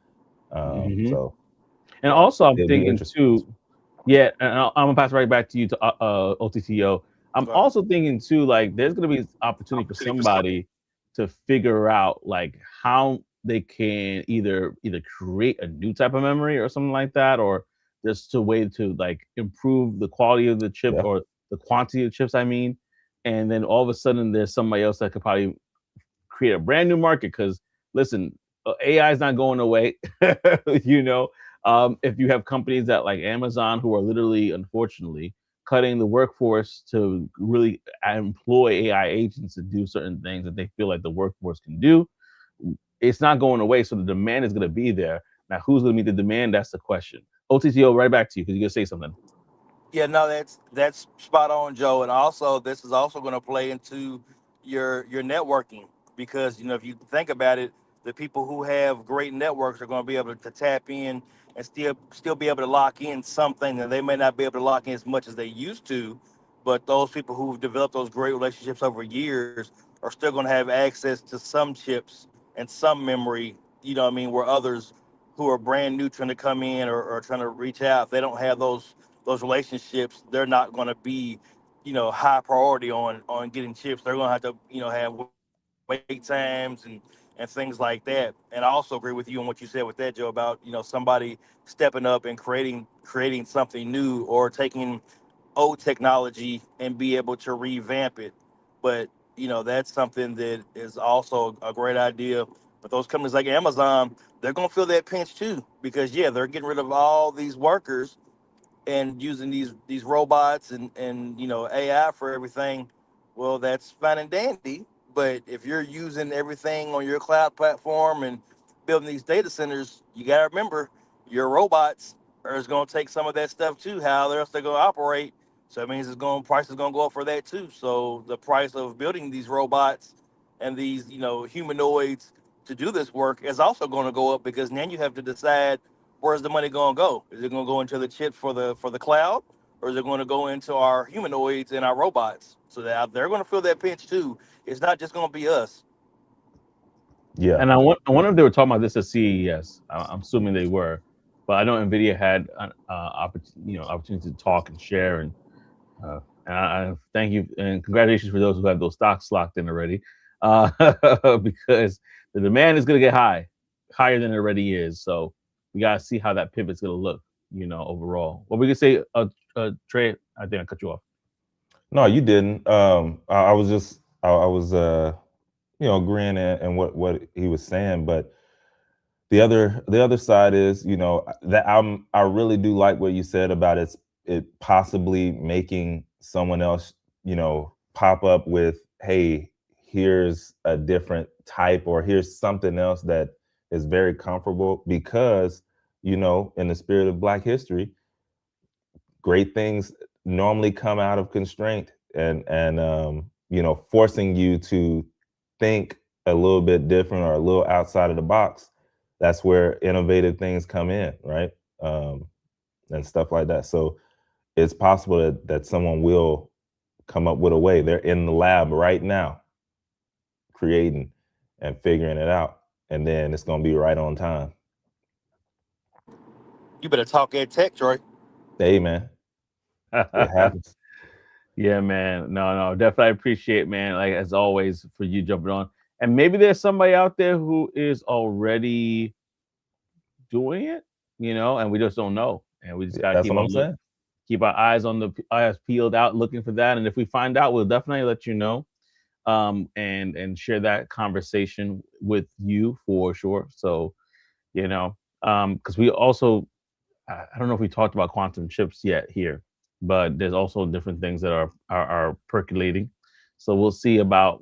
them. Hmm. So And Right. also, I'm it'll be thinking interesting. too. Yeah, and I'm gonna pass it right back to you to OTTO. I'm Right. also thinking too, like there's gonna be opportunity for somebody to figure out like how they can either create a new type of memory or something like that, or just a way to like improve the quality of the chip Yeah. or the quantity of chips. I mean, and then all of a sudden there's somebody else that could probably create a brand new market because listen, AI is not going away. you know, if you have companies that like Amazon who are literally, unfortunately, cutting the workforce to really employ AI agents to do certain things that they feel like the workforce can do, it's not going away. So the demand is going to be there. Now, who's going to meet the demand? That's the question. OTTO, right back to you because you're going to say something. Yeah, no, that's spot on, Joe. And also, this is also going to play into your networking because if you think about it, the people who have great networks are going to be able to tap in and still be able to lock in something that they may not be able to lock in as much as they used to. But those people who've developed those great relationships over years are still going to have access to some chips and some memory. You know what I mean? Where others who are brand new trying to come in or trying to reach out, they don't have those relationships. They're not going to be high priority on getting chips. They're going to have to have wait times and things like that. And I also agree with you on what you said with that, Joe, about somebody stepping up and creating something new or taking old technology and be able to revamp it. But that's something that is also a great idea. But those companies like Amazon, they're going to feel that pinch too because yeah, they're getting rid of all these workers and using these robots and AI for everything. Well, that's fine and dandy. But if you're using everything on your cloud platform and building these data centers, you got to remember your robots are going to take some of that stuff too. How else they're going to operate? So that means price is going to go up for that too. So the price of building these robots and these humanoids to do this work is also going to go up, because then you have to decide, where's the money going to go? Is it going to go into the chip for the cloud, or is it going to go into our humanoids and our robots? So that they're going to feel that pinch too. It's not just going to be us. Yeah. And I wonder if they were talking about this at CES. I'm assuming they were, but I know NVIDIA had opportunity to talk and share, and I thank you and congratulations for those who have those stocks locked in already, because the demand is going to get higher than it already is. So we got to see how that pivot's going to look, overall. What we could say, Trey, I think I cut you off. No, you didn't. I was agreeing and what he was saying, but the other side is, that I really do like what you said about it possibly making someone else, pop up with, hey, here's a different type, or here's something else that is very comfortable, because, in the spirit of Black history, great things normally come out of constraint and forcing you to think a little bit different or a little outside of the box. That's where innovative things come in, right? And stuff like that. So it's possible that someone will come up with a way. They're in the lab right now, creating and figuring it out. And then it's going to be right on time. You better talk ed tech, Troy. Hey, man. It happens. Yeah, man. No, definitely appreciate, man, like as always, for you jumping on. And maybe there's somebody out there who is already doing it, and we just don't know. And we just gotta keep our eyes on the eyes peeled out, looking for that. And if we find out, we'll definitely let you know, and share that conversation with you for sure. So, because we also, I don't know if we talked about quantum chips yet here, but there's also different things that are percolating. So we'll see about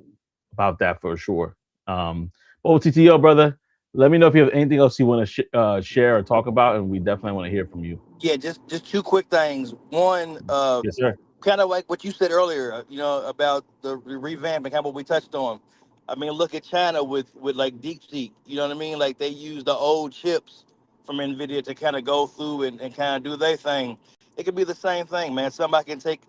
that for sure. OTTO, brother, let me know if you have anything else you want to share or talk about, and we definitely want to hear from you. Yeah, just two quick things. One, yes, sir. Kind of like what you said earlier, about the revamp and kind of what we touched on. I mean, look at China with like DeepSeek. You know what I mean? Like they use the old chips from NVIDIA to kind of go through and kind of do their thing. It could be the same thing, man. Somebody can take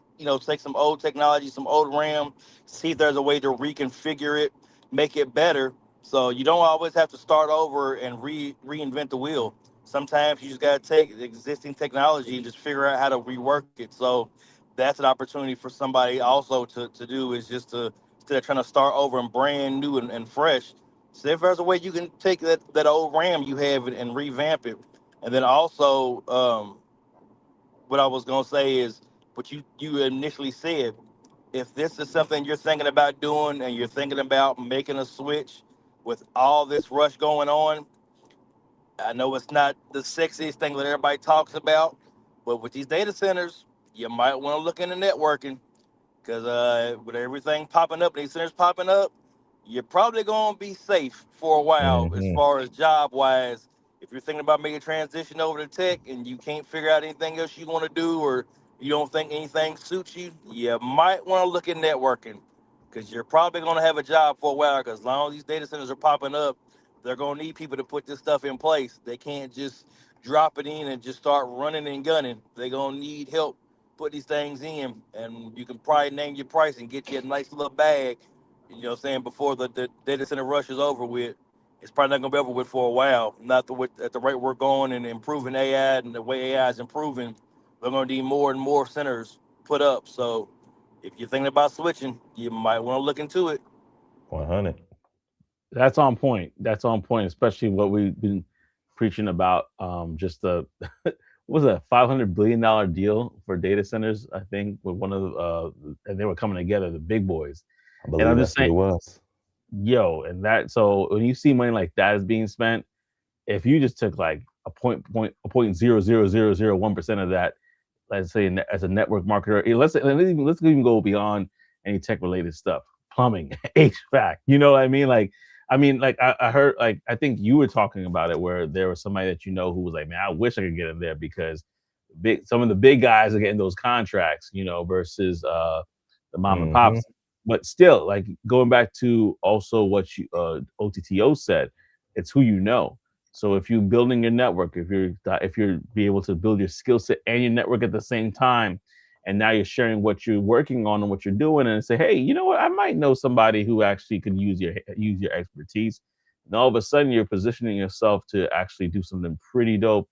some old technology, some old RAM, see if there's a way to reconfigure it, make it better. So you don't always have to start over and reinvent the wheel. Sometimes you just got to take the existing technology and just figure out how to rework it. So that's an opportunity for somebody also to do, is just to, instead of trying to start over and brand new and fresh. So if there's a way you can take that old RAM you have and revamp it. And then also, what I was going to say is what you initially said. If this is something you're thinking about doing and you're thinking about making a switch with all this rush going on, I know it's not the sexiest thing that everybody talks about, but with these data centers, you might want to look into networking, because with everything popping up, these centers popping up, you're probably going to be safe for a while as far as job wise. If you're thinking about making a transition over to tech and you can't figure out anything else you want to do, or you don't think anything suits you, you might want to look at networking, because you're probably going to have a job for a while, because as long as these data centers are popping up, they're going to need people to put this stuff in place. They can't just drop it in and just start running and gunning. They're going to need help put these things in, and you can probably name your price and get you a nice little bag, before the data center rush is over with. It's probably not going to be over with for a while. Not at the rate we're going and improving AI and the way AI is improving, we're going to need more and more centers put up. So if you're thinking about switching, you might want to look into it. 100. That's on point. Especially what we've been preaching about. Just the what was a $500 billion deal for data centers, I think, with one of the and they were coming together, the big boys. I believe that's what it was. And that, so when you see money like that is being spent, if you just took like a 0.00001% of that, let's say as a network marketer, let's even go beyond any tech related stuff, plumbing, HVAC, you know what I mean? I heard, like, I think you were talking about it, where there was somebody that who was like, man, I wish I could get in there, because some of the big guys are getting those contracts, versus the mom and pops. But still, like, going back to also what OTTO said, it's who you know. So if you're building your network, if you're be able to build your skill set and your network at the same time, and now you're sharing what you're working on and what you're doing, and say, hey, you know what, I might know somebody who actually could use your expertise. And all of a sudden, you're positioning yourself to actually do something pretty dope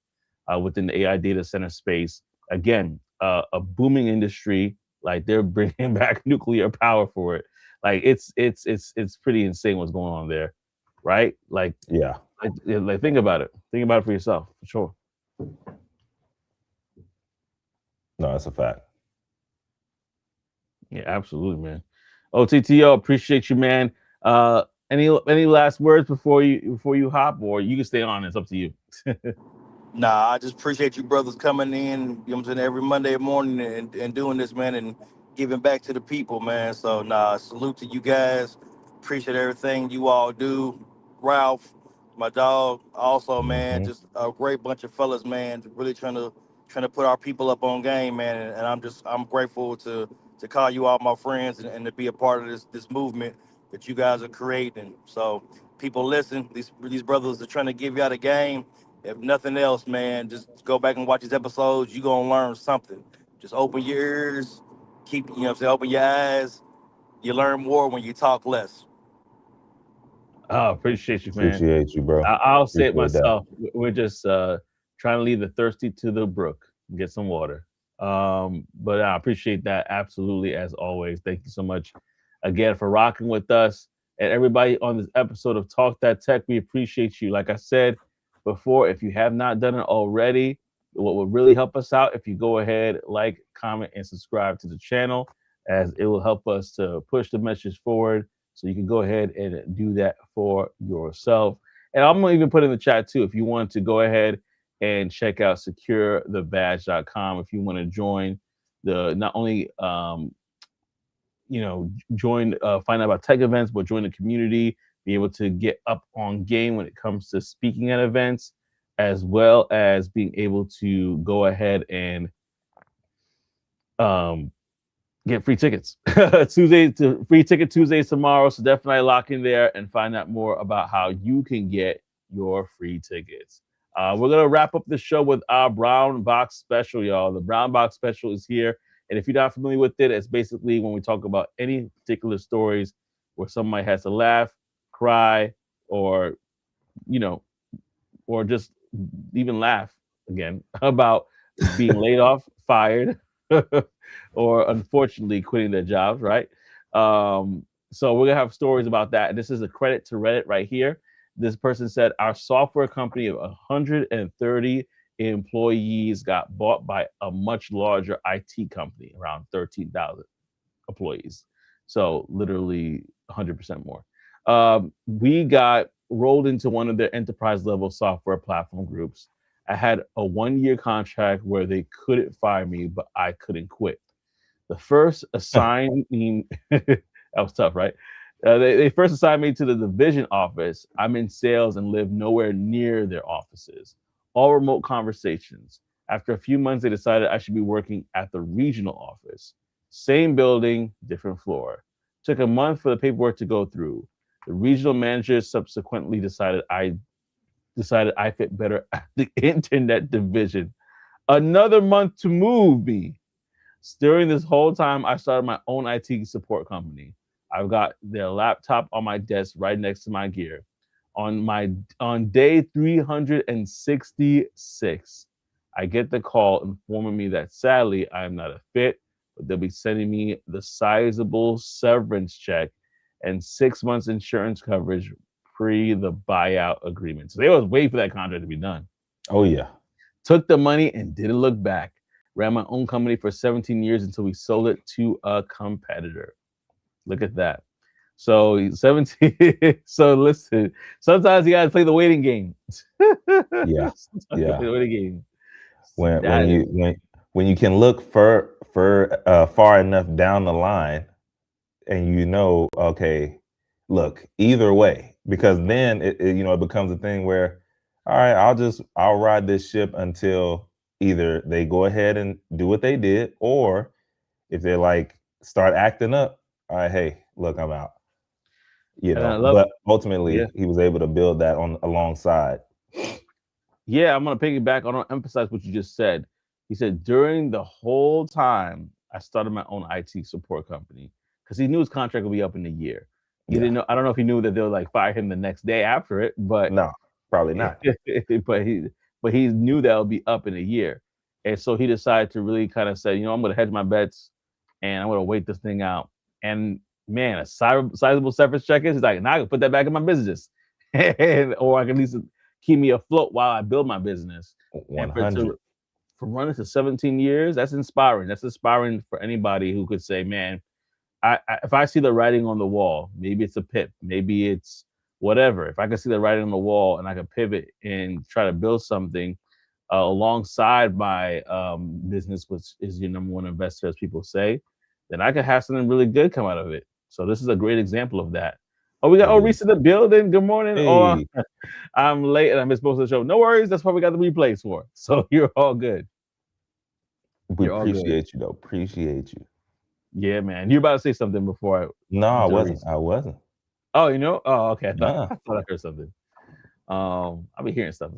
within the AI data center space. Again, a booming industry. Like they're bringing back nuclear power for it. Like it's pretty insane what's going on there, right? Like Yeah. like think about it. Think about it for yourself, for sure. No, that's a fact. Yeah, absolutely, man. OTTO, appreciate you, man. Any last words before you hop, or you can stay on? It's up to you. Nah, I just appreciate you brothers coming in, you know what I'm saying, every Monday morning and doing this, man, and giving back to the people, man. So, nah, salute to you guys. Appreciate everything you all do. Ralph, my dog, also, man, Mhm. just a great bunch of fellas, man, really trying to put our people up on game, man. And I'm grateful to call you all my friends and to be a part of this movement that you guys are creating. So, people listen. These brothers are trying to give you out a game. If nothing else, man, just go back and watch these episodes. You're gonna learn something. Just open your ears, keep, you know what I'm saying, open your eyes. You learn more when you talk less. Oh, appreciate you, man. Appreciate you, bro. I'll say it Appreciate that. myself. We're just trying to lead the thirsty to the brook and get some water. But I appreciate that absolutely, as always. Thank you so much again for rocking with us, and everybody on this episode of Talk That Tech. We appreciate you. Like I said before, if you have not done it already, what would really help us out if you go ahead, like, comment, and subscribe to the channel, as it will help us to push the message forward. So you can go ahead and do that for yourself. And I'm gonna even put in the chat too, if you want to go ahead and check out securethebadge.com if you want to join the not only join find out about tech events, but join the community, be able to get up on game when it comes to speaking at events, as well as being able to go ahead and get free tickets. Free ticket Tuesdays tomorrow. So definitely lock in there and find out more about how you can get your free tickets. We're gonna wrap up the show with our brown box special, y'all. The brown box special is here, and if you're not familiar with it, it's basically when we talk about any particular stories where somebody has to laugh, cry, or or just even laugh again about being laid off, fired, or unfortunately quitting their jobs, right? So we're gonna have stories about that. And this is a credit to Reddit right here. This person said our software company of 130 employees got bought by a much larger IT company, around 13,000 employees. So literally 100% more. We got rolled into one of their enterprise level software platform groups. I had a 1-year contract where they couldn't fire me, but I couldn't quit. The first assigning, that was tough, right? They first assigned me to the division office. I'm in sales and live nowhere near their offices. All remote conversations. After a few months, they decided I should be working at the regional office. Same building, different floor. Took a month for the paperwork to go through. The regional manager subsequently decided I fit better at the internet division. Another month to move me. During this whole time, I started my own IT support company. I've got their laptop on my desk right next to my gear. On day 366, I get the call informing me that sadly I am not a fit, but they'll be sending me the sizable severance check and 6 months insurance coverage pre the buyout agreement. So they was waiting for that contract to be done. Oh yeah. Took the money and didn't look back. Ran my own company for 17 years until we sold it to a competitor. Look at that. So 17. So listen, sometimes you gotta play the waiting game. Yeah. Yeah. Play the waiting game. When you can look far enough down the line, and okay, look, either way, because then it becomes a thing where, all right, I'll ride this ship until either they go ahead and do what they did, or if they're like start acting up, all right, hey, look, I'm out. You And I know, love but ultimately yeah. he was able to build that on alongside. Yeah, I'm gonna piggyback. I don't emphasize what you just said. He said during the whole time I started my own IT support company because he knew his contract would be up in a year. He Yeah. didn't know. I don't know if he knew that they would like fire him the next day after it, but No, probably not. but he knew that would be up in a year, and so he decided to really kind of say, you know, I'm gonna hedge my bets, and I'm gonna wait this thing out. And man, a sizable severance check is. He's like, now I can put that back in my business, and or I can at least keep me afloat while I build my business. And 100. for running to 17 years, that's inspiring. That's inspiring for anybody who could say, man, if I see the writing on the wall, maybe it's a pip, maybe it's whatever. If I can see the writing on the wall and I can pivot and try to build something alongside my business, which is your number one investor, as people say, then I could have something really good come out of it. So this is a great example of that. Oh, we got Reese in the building. Good morning. Hey. Oh, I'm late and I missed most of the show. No worries. That's what we got the replays for. So you're all good. We You're all good. appreciate you though. Appreciate you. Yeah, man. You about to say something before No, I Reese. wasn't. I wasn't. Oh, you know? Oh, okay. I Nah. thought I heard something. I'll be hearing stuff.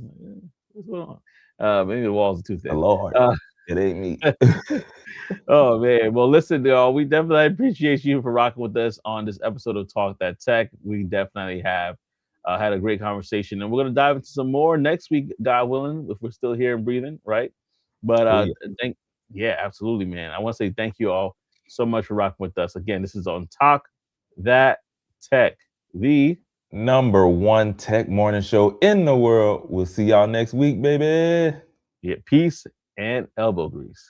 What's going on? Maybe the walls are too thin. Lord, it ain't me. Oh man. Well, listen, y'all. We definitely appreciate you for rocking with us on this episode of Talk That Tech. We definitely have had a great conversation, and we're gonna dive into some more next week, God willing, if we're still here and breathing, right? But yeah, absolutely, man. I want to say thank you all so much for rocking with us. Again, this is on Talk That Tech, the number one tech morning show in the world. We'll see y'all next week, baby. Yeah, peace and elbow grease.